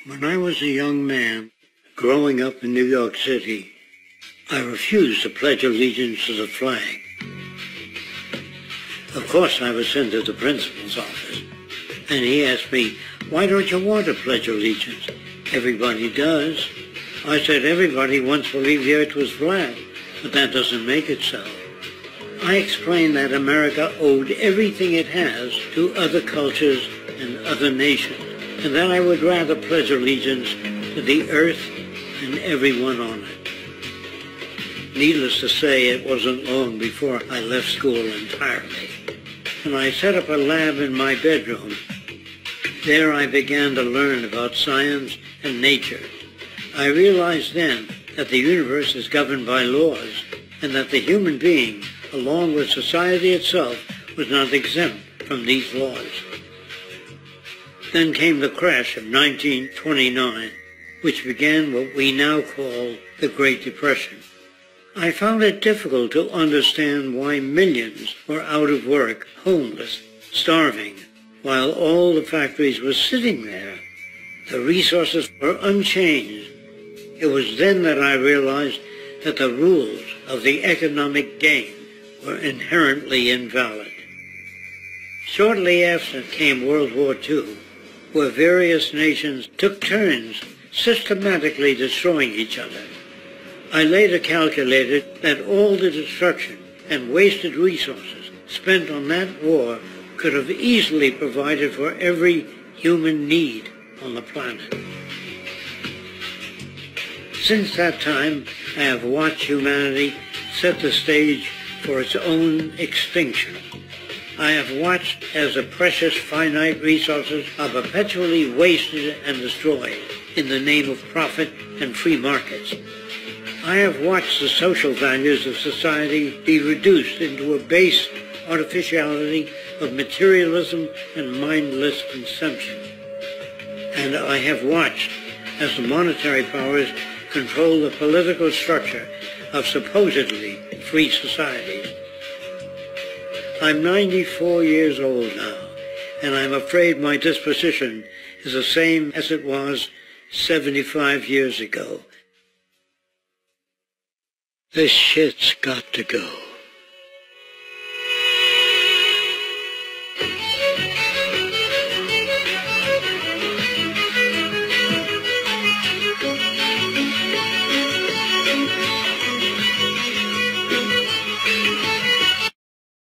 When I was a young man, growing up in New York City, I refused to pledge allegiance to the flag. Of course, I was sent to the principal's office, and he asked me, "Why don't you want to pledge allegiance? Everybody does." I said, "Everybody once believed the earth was flat, but that doesn't make it so." I explained that America owed everything it has to other cultures and other nations, and that I would rather pledge allegiance to the earth and everyone on it. Needless to say, it wasn't long before I left school entirely, and I set up a lab in my bedroom. There I began to learn about science and nature. I realized then that the universe is governed by laws, and that the human being, along with society itself, was not exempt from these laws. Then came the crash of 1929, which began what we now call the Great Depression. I found it difficult to understand why millions were out of work, homeless, starving, while all the factories were sitting there. The resources were unchanged. It was then that I realized that the rules of the economic game were inherently invalid. Shortly after came World War II, where various nations took turns systematically destroying each other. I later calculated that all the destruction and wasted resources spent on that war could have easily provided for every human need on the planet. Since that time, I have watched humanity set the stage for its own extinction. I have watched as the precious finite resources are perpetually wasted and destroyed in the name of profit and free markets. I have watched the social values of society be reduced into a base artificiality of materialism and mindless consumption. And I have watched as the monetary powers control the political structure of supposedly free societies. I'm 94 years old now, and I'm afraid my disposition is the same as it was 75 years ago. This shit's got to go.